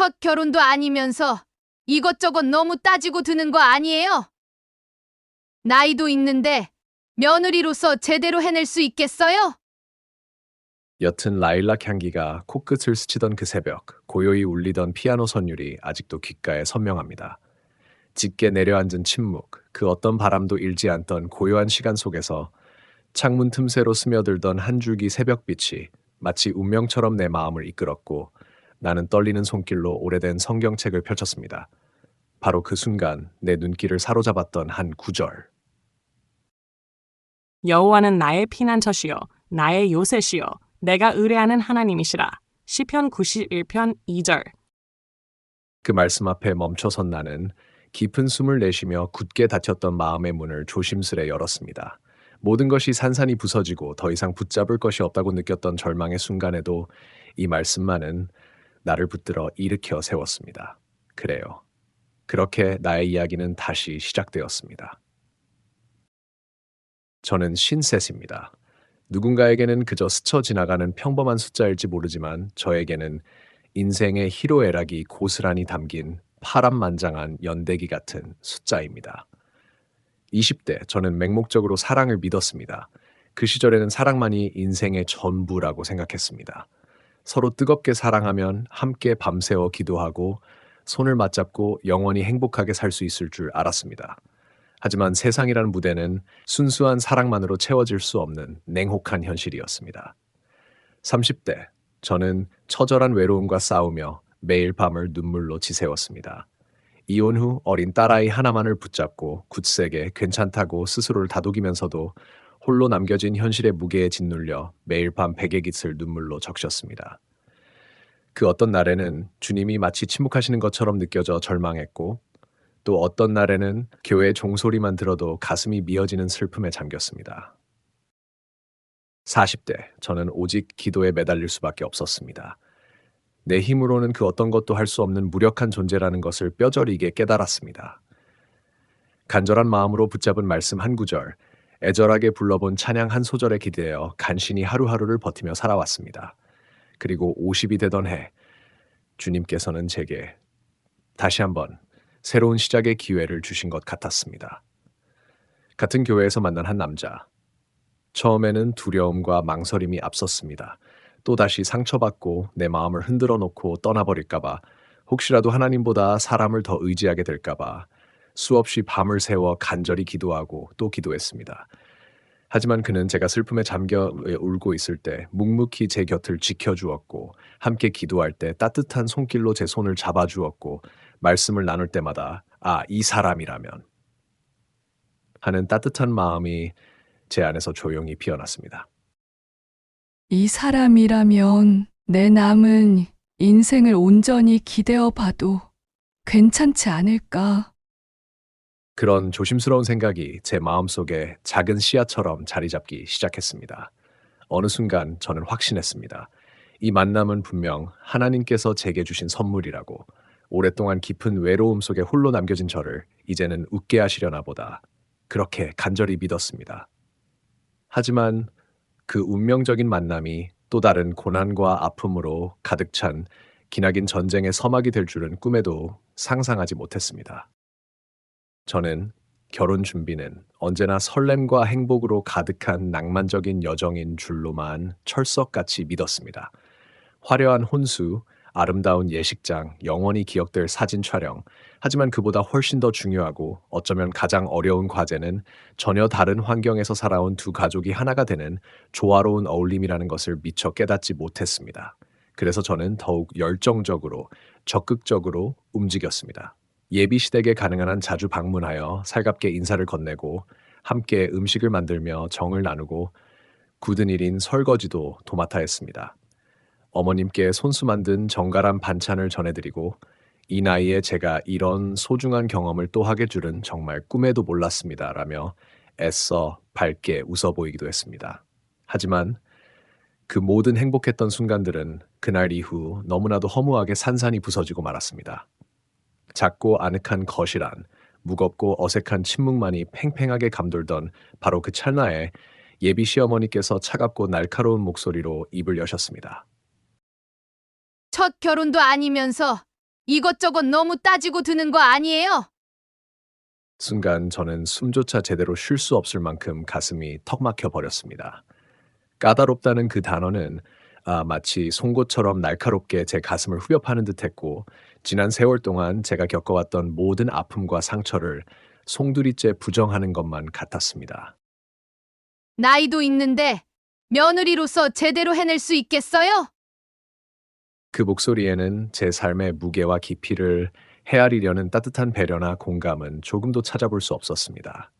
첫 결혼도 아니면서 이것저것 너무 따지고 드는 거 아니에요? 나이도 있는데 며느리로서 제대로 해낼 수 있겠어요? 옅은 라일락 향기가 코끝을 스치던 그 새벽, 고요히 울리던 피아노 선율이 아직도 귓가에 선명합니다. 짙게 내려앉은 침묵, 그 어떤 바람도 일지 않던 고요한 시간 속에서 창문 틈새로 스며들던 한 줄기 새벽빛이 마치 운명처럼 내 마음을 이끌었고 나는 떨리는 손길로 오래된 성경책을 펼쳤습니다. 바로 그 순간 내 눈길을 사로잡았던 한 구절. 여호와는 나의 피난처시요 나의 요새시요 내가 의뢰하는 하나님이시라. 시편 91편 2절. 그 말씀 앞에 멈춰선 나는 깊은 숨을 내쉬며 굳게 닫혔던 마음의 문을 조심스레 열었습니다. 모든 것이 산산이 부서지고 더 이상 붙잡을 것이 없다고 느꼈던 절망의 순간에도 이 말씀만은 나를 붙들어 일으켜 세웠습니다. 그래요. 그렇게 나의 이야기는 다시 시작되었습니다. 저는 신셋입니다. 누군가에게는 그저 스쳐 지나가는 평범한 숫자일지 모르지만 저에게는 인생의 희로애락이 고스란히 담긴 파란만장한 연대기 같은 숫자입니다. 20대 저는 맹목적으로 사랑을 믿었습니다. 그 시절에는 사랑만이 인생의 전부라고 생각했습니다. 서로 뜨겁게 사랑하면 함께 밤새워 기도하고 손을 맞잡고 영원히 행복하게 살 수 있을 줄 알았습니다. 하지만 세상이라는 무대는 순수한 사랑만으로 채워질 수 없는 냉혹한 현실이었습니다. 30대, 저는 처절한 외로움과 싸우며 매일 밤을 눈물로 지새웠습니다. 이혼 후 어린 딸아이 하나만을 붙잡고 굳세게 괜찮다고 스스로를 다독이면서도 홀로 남겨진 현실의 무게에 짓눌려 매일 밤 베개 깃을 눈물로 적셨습니다. 그 어떤 날에는 주님이 마치 침묵하시는 것처럼 느껴져 절망했고 또 어떤 날에는 교회 종소리만 들어도 가슴이 미어지는 슬픔에 잠겼습니다. 40대, 저는 오직 기도에 매달릴 수밖에 없었습니다. 내 힘으로는 그 어떤 것도 할 수 없는 무력한 존재라는 것을 뼈저리게 깨달았습니다. 간절한 마음으로 붙잡은 말씀 한 구절, 애절하게 불러본 찬양 한 소절에 기대어 간신히 하루하루를 버티며 살아왔습니다. 그리고 50이 되던 해, 주님께서는 제게 다시 한번 새로운 시작의 기회를 주신 것 같았습니다. 같은 교회에서 만난 한 남자. 처음에는 두려움과 망설임이 앞섰습니다. 또다시 상처받고 내 마음을 흔들어 놓고 떠나버릴까봐, 혹시라도 하나님보다 사람을 더 의지하게 될까봐 수없이 밤을 새워 간절히 기도하고 또 기도했습니다. 하지만 그는 제가 슬픔에 잠겨 울고 있을 때 묵묵히 제 곁을 지켜주었고 함께 기도할 때 따뜻한 손길로 제 손을 잡아주었고 말씀을 나눌 때마다 이 사람이라면 하는 따뜻한 마음이 제 안에서 조용히 피어났습니다. 이 사람이라면 내 남은 인생을 온전히 기대어 봐도 괜찮지 않을까? 그런 조심스러운 생각이 제 마음속에 작은 씨앗처럼 자리 잡기 시작했습니다. 어느 순간 저는 확신했습니다. 이 만남은 분명 하나님께서 제게 주신 선물이라고, 오랫동안 깊은 외로움 속에 홀로 남겨진 저를 이제는 웃게 하시려나 보다, 그렇게 간절히 믿었습니다. 하지만 그 운명적인 만남이 또 다른 고난과 아픔으로 가득 찬 기나긴 전쟁의 서막이 될 줄은 꿈에도 상상하지 못했습니다. 저는 결혼 준비는 언제나 설렘과 행복으로 가득한 낭만적인 여정인 줄로만 철석같이 믿었습니다. 화려한 혼수, 아름다운 예식장, 영원히 기억될 사진 촬영. 하지만 그보다 훨씬 더 중요하고 어쩌면 가장 어려운 과제는 전혀 다른 환경에서 살아온 두 가족이 하나가 되는 조화로운 어울림이라는 것을 미처 깨닫지 못했습니다. 그래서 저는 더욱 열정적으로, 적극적으로 움직였습니다. 예비 시댁에 가능한 한 자주 방문하여 살갑게 인사를 건네고 함께 음식을 만들며 정을 나누고 굳은 일인 설거지도 도맡아 했습니다. 어머님께 손수 만든 정갈한 반찬을 전해드리고 이 나이에 제가 이런 소중한 경험을 또 하게 줄은 정말 꿈에도 몰랐습니다. 라며 애써 밝게 웃어 보이기도 했습니다. 하지만 그 모든 행복했던 순간들은 그날 이후 너무나도 허무하게 산산이 부서지고 말았습니다. 작고 아늑한 거실 안, 무겁고 어색한 침묵만이 팽팽하게 감돌던 바로 그 찰나에 예비 시어머니께서 차갑고 날카로운 목소리로 입을 여셨습니다. 첫 결혼도 아니면서 이것저것 너무 따지고 드는 거 아니에요? 순간 저는 숨조차 제대로 쉴 수 없을 만큼 가슴이 턱 막혀 버렸습니다. 까다롭다는 그 단어는 마치 송곳처럼 날카롭게 제 가슴을 후벼 파는 듯했고 지난 세월 동안 제가 겪어왔던 모든 아픔과 상처를 송두리째 부정하는 것만 같았습니다. 나이도 있는데 며느리로서 제대로 해낼 수 있겠어요? 그 목소리에는 제 삶의 무게와 깊이를 헤아리려는 따뜻한 배려나 공감은 조금도 찾아볼 수 없었습니다.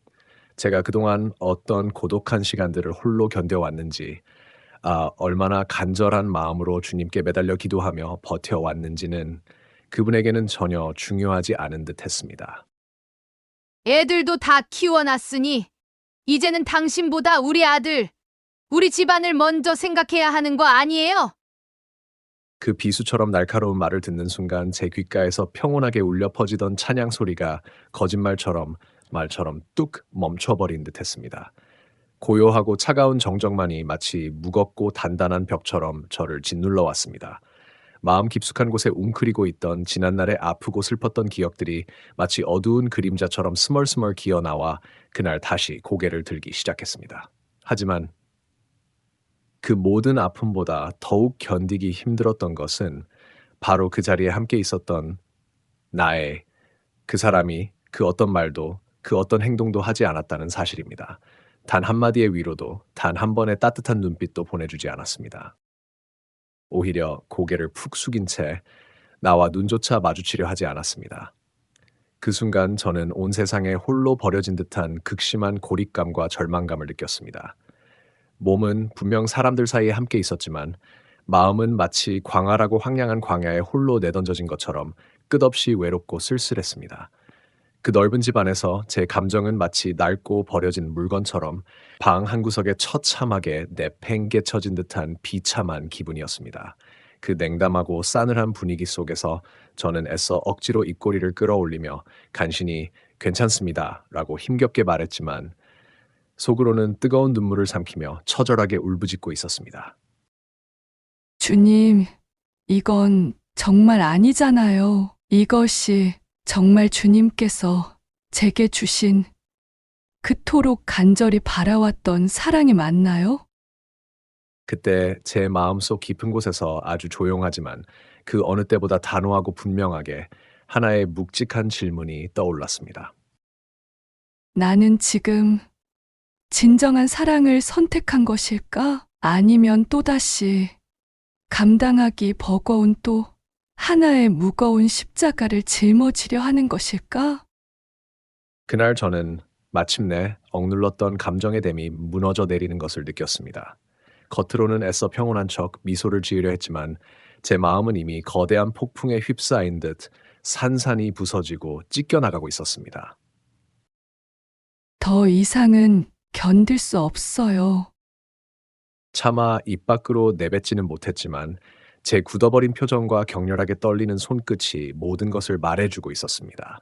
제가 그동안 어떤 고독한 시간들을 홀로 견뎌왔는지, 얼마나 간절한 마음으로 주님께 매달려 기도하며 버텨왔는지는 그분에게는 전혀 중요하지 않은 듯 했습니다. 애들도 다 키워놨으니 이제는 당신보다 우리 아들, 우리 집안을 먼저 생각해야 하는 거 아니에요? 그 비수처럼 날카로운 말을 듣는 순간 제 귓가에서 평온하게 울려 퍼지던 찬양 소리가 거짓말처럼 말처럼 뚝 멈춰버린 듯 했습니다. 고요하고 차가운 정적만이 마치 무겁고 단단한 벽처럼 저를 짓눌러 왔습니다. 마음 깊숙한 곳에 웅크리고 있던 지난날의 아프고 슬펐던 기억들이 마치 어두운 그림자처럼 스멀스멀 기어나와 그날 다시 고개를 들기 시작했습니다. 하지만 그 모든 아픔보다 더욱 견디기 힘들었던 것은 바로 그 자리에 함께 있었던 나의 그 사람이 그 어떤 말도 그 어떤 행동도 하지 않았다는 사실입니다. 단 한마디의 위로도 단 한 번의 따뜻한 눈빛도 보내주지 않았습니다. 오히려 고개를 푹 숙인 채 나와 눈조차 마주치려 하지 않았습니다. 그 순간 저는 온 세상에 홀로 버려진 듯한 극심한 고립감과 절망감을 느꼈습니다. 몸은 분명 사람들 사이에 함께 있었지만 마음은 마치 광활하고 황량한 광야에 홀로 내던져진 것처럼 끝없이 외롭고 쓸쓸했습니다. 그 넓은 집 안에서 제 감정은 마치 낡고 버려진 물건처럼 방 한구석에 처참하게 내팽개쳐진 듯한 비참한 기분이었습니다. 그 냉담하고 싸늘한 분위기 속에서 저는 애써 억지로 입꼬리를 끌어올리며 간신히 괜찮습니다 라고 힘겹게 말했지만 속으로는 뜨거운 눈물을 삼키며 처절하게 울부짖고 있었습니다. 주님, 이건 정말 아니잖아요. 이것이 정말 주님께서 제게 주신 그토록 간절히 바라왔던 사랑이 맞나요? 그때 제 마음속 깊은 곳에서 아주 조용하지만 그 어느 때보다 단호하고 분명하게 하나의 묵직한 질문이 떠올랐습니다. 나는 지금 진정한 사랑을 선택한 것일까? 아니면 또다시 감당하기 버거운 또 하나의 무거운 십자가를 짊어지려 하는 것일까? 그날 저는 마침내 억눌렀던 감정의 댐이 무너져 내리는 것을 느꼈습니다. 겉으로는 애써 평온한 척 미소를 지으려 했지만 제 마음은 이미 거대한 폭풍에 휩싸인 듯 산산이 부서지고 찢겨나가고 있었습니다. 더 이상은 견딜 수 없어요. 차마 입 밖으로 내뱉지는 못했지만 제 굳어버린 표정과 격렬하게 떨리는 손끝이 모든 것을 말해주고 있었습니다.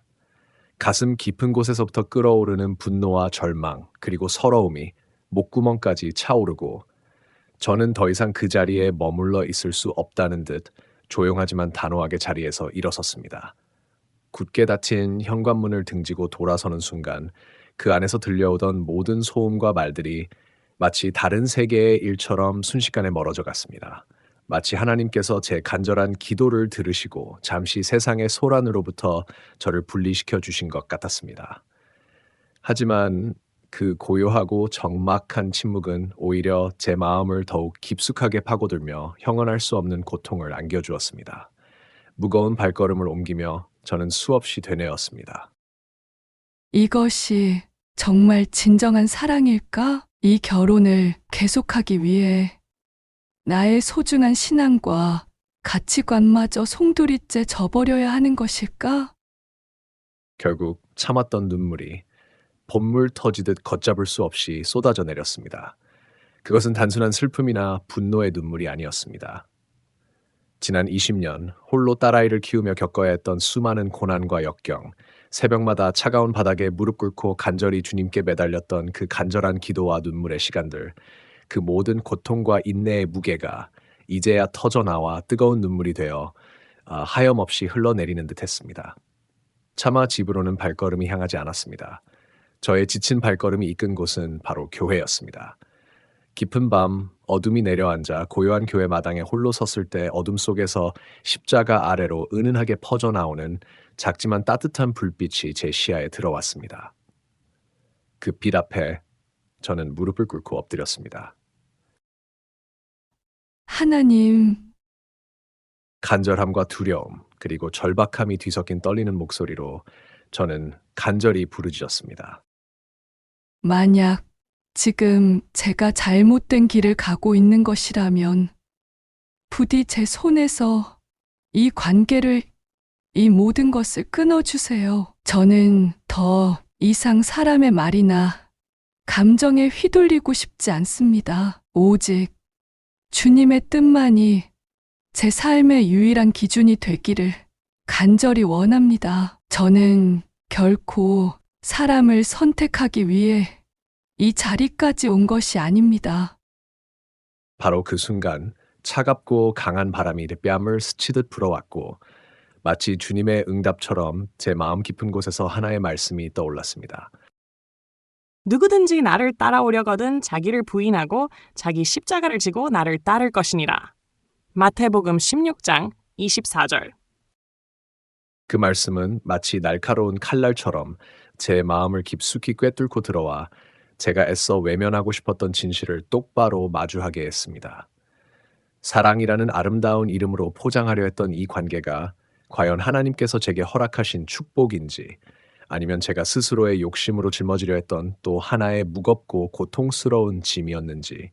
가슴 깊은 곳에서부터 끓어오르는 분노와 절망 그리고 서러움이 목구멍까지 차오르고 저는 더 이상 그 자리에 머물러 있을 수 없다는 듯 조용하지만 단호하게 자리에서 일어섰습니다. 굳게 닫힌 현관문을 등지고 돌아서는 순간 그 안에서 들려오던 모든 소음과 말들이 마치 다른 세계의 일처럼 순식간에 멀어져 갔습니다. 마치 하나님께서 제 간절한 기도를 들으시고 잠시 세상의 소란으로부터 저를 분리시켜 주신 것 같았습니다. 하지만 그 고요하고 적막한 침묵은 오히려 제 마음을 더욱 깊숙하게 파고들며 형언할 수 없는 고통을 안겨주었습니다. 무거운 발걸음을 옮기며 저는 수없이 되뇌었습니다. 이것이 정말 진정한 사랑일까? 이 결혼을 계속하기 위해 나의 소중한 신앙과 가치관마저 송두리째 저버려야 하는 것일까? 결국 참았던 눈물이 봇물 터지듯 걷잡을 수 없이 쏟아져 내렸습니다. 그것은 단순한 슬픔이나 분노의 눈물이 아니었습니다. 지난 20년 홀로 딸아이를 키우며 겪어야 했던 수많은 고난과 역경, 새벽마다 차가운 바닥에 무릎 꿇고 간절히 주님께 매달렸던 그 간절한 기도와 눈물의 시간들, 그 모든 고통과 인내의 무게가 이제야 터져나와 뜨거운 눈물이 되어 하염없이 흘러내리는 듯 했습니다. 차마 집으로는 발걸음이 향하지 않았습니다. 저의 지친 발걸음이 이끈 곳은 바로 교회였습니다. 깊은 밤 어둠이 내려앉아 고요한 교회 마당에 홀로 섰을 때 어둠 속에서 십자가 아래로 은은하게 퍼져나오는 작지만 따뜻한 불빛이 제 시야에 들어왔습니다. 그 빛 앞에 저는 무릎을 꿇고 엎드렸습니다. 하나님, 간절함과 두려움 그리고 절박함이 뒤섞인 떨리는 목소리로 저는 간절히 부르짖었습니다. 만약 지금 제가 잘못된 길을 가고 있는 것이라면 부디 제 손에서 이 관계를, 이 모든 것을 끊어주세요. 저는 더 이상 사람의 말이나 감정에 휘둘리고 싶지 않습니다. 오직 주님의 뜻만이 제 삶의 유일한 기준이 되기를 간절히 원합니다. 저는 결코 사람을 선택하기 위해 이 자리까지 온 것이 아닙니다. 바로 그 순간 차갑고 강한 바람이 내 뺨을 스치듯 불어왔고 마치 주님의 응답처럼 제 마음 깊은 곳에서 하나의 말씀이 떠올랐습니다. 누구든지 나를 따라오려거든 자기를 부인하고 자기 십자가를 지고 나를 따를 것이니라. 마태복음 16장 24절. 그 말씀은 마치 날카로운 칼날처럼 제 마음을 깊숙이 꿰뚫고 들어와 제가 애써 외면하고 싶었던 진실을 똑바로 마주하게 했습니다. 사랑이라는 아름다운 이름으로 포장하려 했던 이 관계가 과연 하나님께서 제게 허락하신 축복인지 아니면 제가 스스로의 욕심으로 짊어지려 했던 또 하나의 무겁고 고통스러운 짐이었는지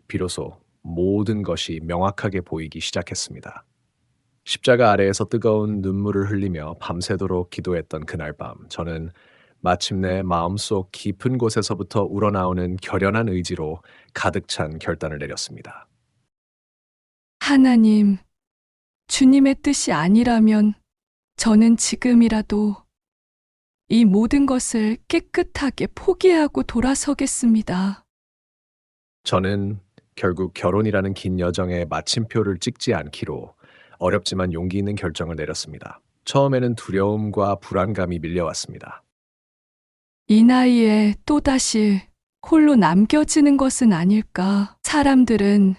비로소 모든 것이 명확하게 보이기 시작했습니다. 십자가 아래에서 뜨거운 눈물을 흘리며 밤새도록 기도했던 그날 밤, 저는 마침내 마음속 깊은 곳에서부터 우러나오는 결연한 의지로 가득 찬 결단을 내렸습니다. 하나님, 주님의 뜻이 아니라면 저는 지금이라도 이 모든 것을 깨끗하게 포기하고 돌아서겠습니다. 저는 결국 결혼이라는 긴 여정에 마침표를 찍지 않기로 어렵지만 용기 있는 결정을 내렸습니다. 처음에는 두려움과 불안감이 밀려왔습니다. 이 나이에 또다시 홀로 남겨지는 것은 아닐까? 사람들은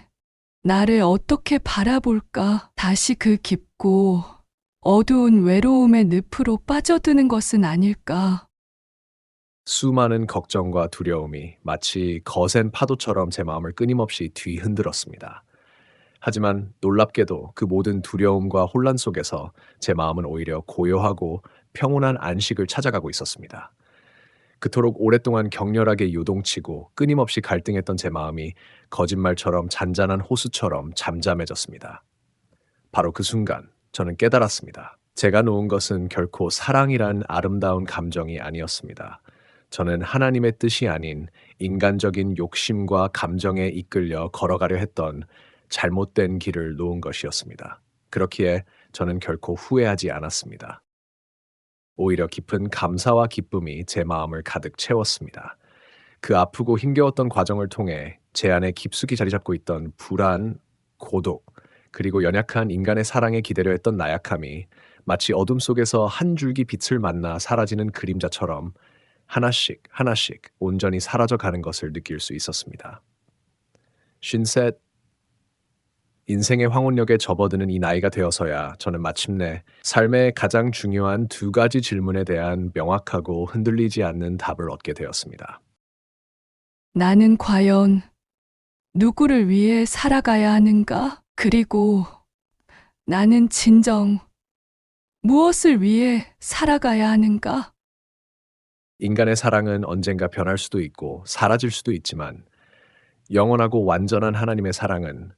나를 어떻게 바라볼까? 다시 그 깊고 어두운 외로움의 늪으로 빠져드는 것은 아닐까? 수많은 걱정과 두려움이 마치 거센 파도처럼 제 마음을 끊임없이 뒤흔들었습니다. 하지만 놀랍게도 그 모든 두려움과 혼란 속에서 제 마음은 오히려 고요하고 평온한 안식을 찾아가고 있었습니다. 그토록 오랫동안 격렬하게 요동치고 끊임없이 갈등했던 제 마음이 거짓말처럼 잔잔한 호수처럼 잠잠해졌습니다. 바로 그 순간 저는 깨달았습니다. 제가 놓은 것은 결코 사랑이란 아름다운 감정이 아니었습니다. 저는 하나님의 뜻이 아닌 인간적인 욕심과 감정에 이끌려 걸어가려 했던 잘못된 길을 놓은 것이었습니다. 그렇기에 저는 결코 후회하지 않았습니다. 오히려 깊은 감사와 기쁨이 제 마음을 가득 채웠습니다. 그 아프고 힘겨웠던 과정을 통해 제 안에 깊숙이 자리 잡고 있던 불안, 고독, 그리고 연약한 인간의 사랑에 기대려 했던 나약함이 마치 어둠 속에서 한 줄기 빛을 만나 사라지는 그림자처럼 하나씩 하나씩 온전히 사라져가는 것을 느낄 수 있었습니다. 53, 인생의 황혼역에 접어드는 이 나이가 되어서야 저는 마침내 삶의 가장 중요한 두 가지 질문에 대한 명확하고 흔들리지 않는 답을 얻게 되었습니다. 나는 과연 누구를 위해 살아가야 하는가? 그리고 나는 진정 무엇을 위해 살아가야 하는가? 인간의 사랑은 언젠가 변할 수도 있고 사라질 수도 있지만 영원하고 완전한 하나님의 사랑은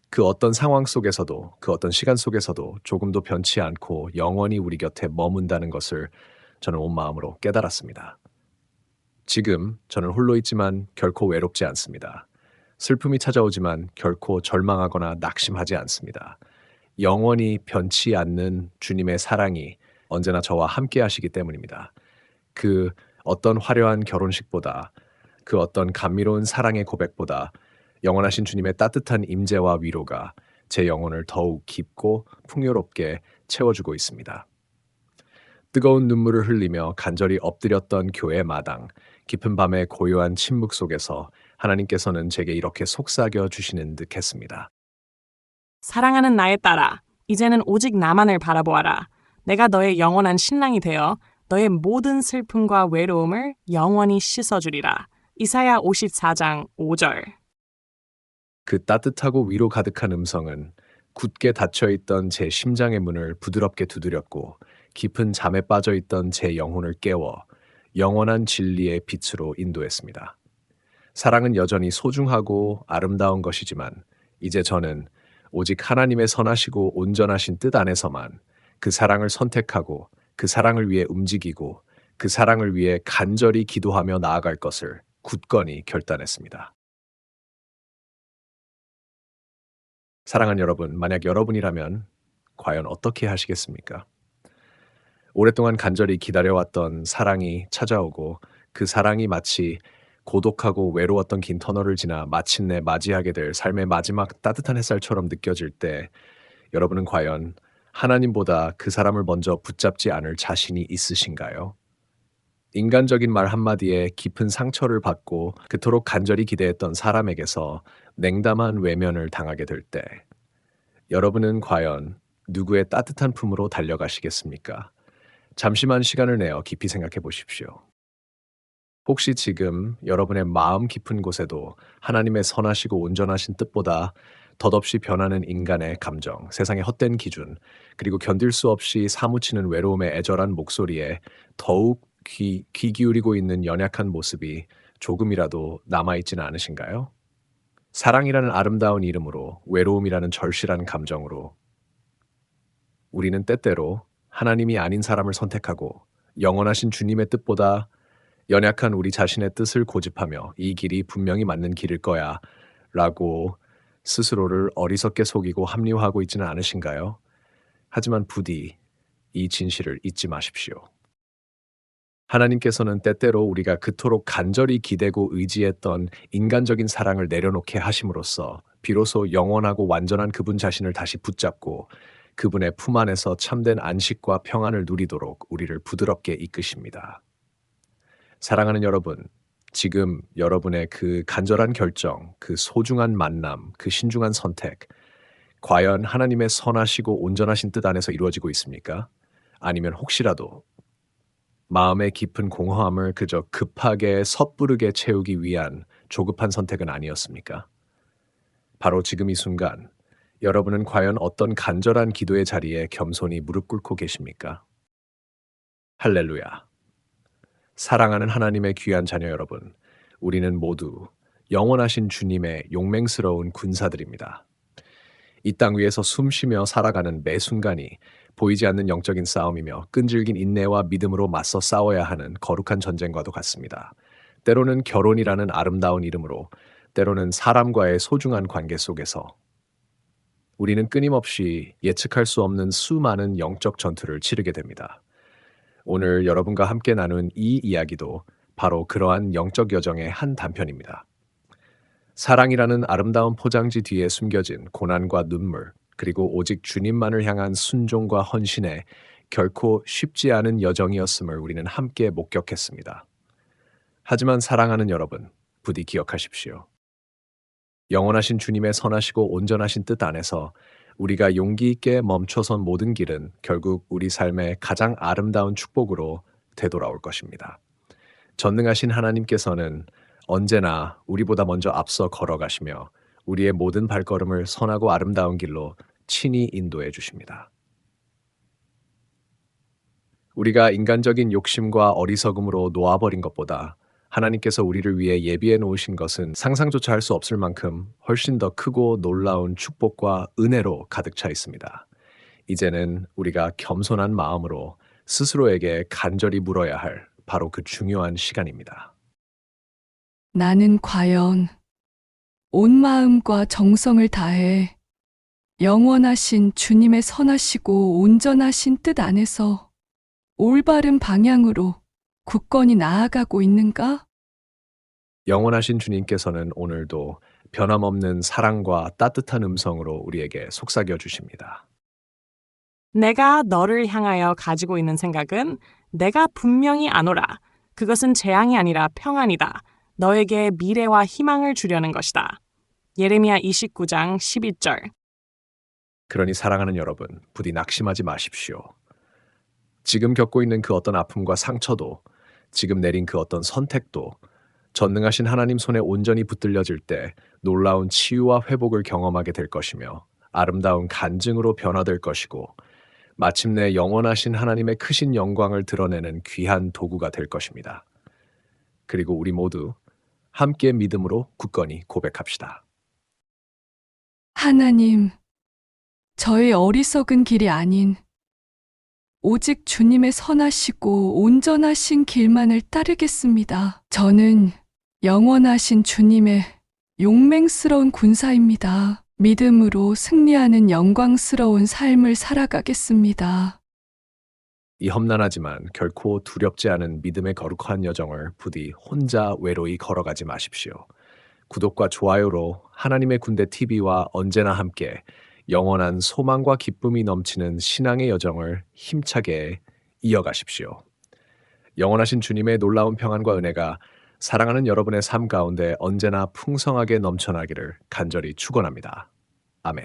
그 어떤 상황 속에서도 그 어떤 시간 속에서도 조금도 변치 않고 영원히 우리 곁에 머문다는 것을 저는 온 마음으로 깨달았습니다. 지금 저는 홀로 있지만 결코 외롭지 않습니다. 슬픔이 찾아오지만 결코 절망하거나 낙심하지 않습니다. 영원히 변치 않는 주님의 사랑이 언제나 저와 함께 하시기 때문입니다. 그 어떤 화려한 결혼식보다 그 어떤 감미로운 사랑의 고백보다 영원하신 주님의 따뜻한 임재와 위로가 제 영혼을 더욱 깊고 풍요롭게 채워주고 있습니다. 뜨거운 눈물을 흘리며 간절히 엎드렸던 교회 마당, 깊은 밤의 고요한 침묵 속에서 하나님께서는 제게 이렇게 속삭여 주시는 듯 했습니다. 사랑하는 나의 딸아, 이제는 오직 나만을 바라보아라. 내가 너의 영원한 신랑이 되어 너의 모든 슬픔과 외로움을 영원히 씻어주리라. 이사야 54장 5절. 그 따뜻하고 위로 가득한 음성은 굳게 닫혀있던 제 심장의 문을 부드럽게 두드렸고 깊은 잠에 빠져있던 제 영혼을 깨워 영원한 진리의 빛으로 인도했습니다. 사랑은 여전히 소중하고 아름다운 것이지만 이제 저는 오직 하나님의 선하시고 온전하신 뜻 안에서만 그 사랑을 선택하고 그 사랑을 위해 움직이고 그 사랑을 위해 간절히 기도하며 나아갈 것을 굳건히 결단했습니다. 사랑하는 여러분, 만약 여러분이라면 과연 어떻게 하시겠습니까? 오랫동안 간절히 기다려왔던 사랑이 찾아오고 그 사랑이 마치 고독하고 외로웠던 긴 터널을 지나 마침내 맞이하게 될 삶의 마지막 따뜻한 햇살처럼 느껴질 때 여러분은 과연 하나님보다 그 사람을 먼저 붙잡지 않을 자신이 있으신가요? 인간적인 말 한마디에 깊은 상처를 받고 그토록 간절히 기대했던 사람에게서 냉담한 외면을 당하게 될 때 여러분은 과연 누구의 따뜻한 품으로 달려가시겠습니까? 잠시만 시간을 내어 깊이 생각해 보십시오. 혹시 지금 여러분의 마음 깊은 곳에도 하나님의 선하시고 온전하신 뜻보다 덧없이 변하는 인간의 감정, 세상의 헛된 기준, 그리고 견딜 수 없이 사무치는 외로움의 애절한 목소리에 더욱 귀 기울이고 있는 연약한 모습이 조금이라도 남아있지는 않으신가요? 사랑이라는 아름다운 이름으로, 외로움이라는 절실한 감정으로 우리는 때때로 하나님이 아닌 사람을 선택하고 영원하신 주님의 뜻보다 연약한 우리 자신의 뜻을 고집하며 이 길이 분명히 맞는 길일 거야 라고 스스로를 어리석게 속이고 합리화하고 있지는 않으신가요? 하지만 부디 이 진실을 잊지 마십시오. 하나님께서는 때때로 우리가 그토록 간절히 기대고 의지했던 인간적인 사랑을 내려놓게 하심으로써 비로소 영원하고 완전한 그분 자신을 다시 붙잡고 그분의 품 안에서 참된 안식과 평안을 누리도록 우리를 부드럽게 이끄십니다. 사랑하는 여러분, 지금 여러분의 그 간절한 결정, 그 소중한 만남, 그 신중한 선택, 과연 하나님의 선하시고 온전하신 뜻 안에서 이루어지고 있습니까? 아니면 혹시라도 마음의 깊은 공허함을 그저 급하게 섣부르게 채우기 위한 조급한 선택은 아니었습니까? 바로 지금 이 순간 여러분은 과연 어떤 간절한 기도의 자리에 겸손히 무릎 꿇고 계십니까? 할렐루야. 사랑하는 하나님의 귀한 자녀 여러분, 우리는 모두 영원하신 주님의 용맹스러운 군사들입니다. 이 땅 위에서 숨쉬며 살아가는 매 순간이 보이지 않는 영적인 싸움이며 끈질긴 인내와 믿음으로 맞서 싸워야 하는 거룩한 전쟁과도 같습니다. 때로는 결혼이라는 아름다운 이름으로, 때로는 사람과의 소중한 관계 속에서 우리는 끊임없이 예측할 수 없는 수많은 영적 전투를 치르게 됩니다. 오늘 여러분과 함께 나눈 이 이야기도 바로 그러한 영적 여정의 한 단편입니다. 사랑이라는 아름다운 포장지 뒤에 숨겨진 고난과 눈물, 그리고 오직 주님만을 향한 순종과 헌신에 결코 쉽지 않은 여정이었음을 우리는 함께 목격했습니다. 하지만 사랑하는 여러분, 부디 기억하십시오. 영원하신 주님의 선하시고 온전하신 뜻 안에서 우리가 용기 있게 멈춰선 모든 길은 결국 우리 삶의 가장 아름다운 축복으로 되돌아올 것입니다. 전능하신 하나님께서는 언제나 우리보다 먼저 앞서 걸어가시며 우리의 모든 발걸음을 선하고 아름다운 길로 친히 인도해 주십니다. 우리가 인간적인 욕심과 어리석음으로 놓아버린 것보다 하나님께서 우리를 위해 예비해 놓으신 것은 상상조차 할 수 없을 만큼 훨씬 더 크고 놀라운 축복과 은혜로 가득 차 있습니다. 이제는 우리가 겸손한 마음으로 스스로에게 간절히 물어야 할 바로 그 중요한 시간입니다. 나는 과연 온 마음과 정성을 다해 영원하신 주님의 선하시고 온전하신 뜻 안에서 올바른 방향으로 굳건히 나아가고 있는가? 영원하신 주님께서는 오늘도 변함없는 사랑과 따뜻한 음성으로 우리에게 속삭여 주십니다. 내가 너를 향하여 가지고 있는 생각은 내가 분명히 아노라. 그것은 재앙이 아니라 평안이다. 너에게 미래와 희망을 주려는 것이다. 예레미야 29장 11절. 그러니 사랑하는 여러분, 부디 낙심하지 마십시오. 지금 겪고 있는 그 어떤 아픔과 상처도, 지금 내린 그 어떤 선택도 전능하신 하나님 손에 온전히 붙들려질 때 놀라운 치유와 회복을 경험하게 될 것이며 아름다운 간증으로 변화될 것이고 마침내 영원하신 하나님의 크신 영광을 드러내는 귀한 도구가 될 것입니다. 그리고 우리 모두 함께 믿음으로 굳건히 고백합시다. 하나님, 저의 어리석은 길이 아닌 오직 주님의 선하시고 온전하신 길만을 따르겠습니다. 저는 영원하신 주님의 용맹스러운 군사입니다. 믿음으로 승리하는 영광스러운 삶을 살아가겠습니다. 이 험난하지만 결코 두렵지 않은 믿음의 거룩한 여정을 부디 혼자 외로이 걸어가지 마십시오. 구독과 좋아요로 하나님의 군대 TV와 언제나 함께 영원한 소망과 기쁨이 넘치는 신앙의 여정을 힘차게 이어가십시오. 영원하신 주님의 놀라운 평안과 은혜가 사랑하는 여러분의 삶 가운데 언제나 풍성하게 넘쳐나기를 간절히 축원합니다. 아멘.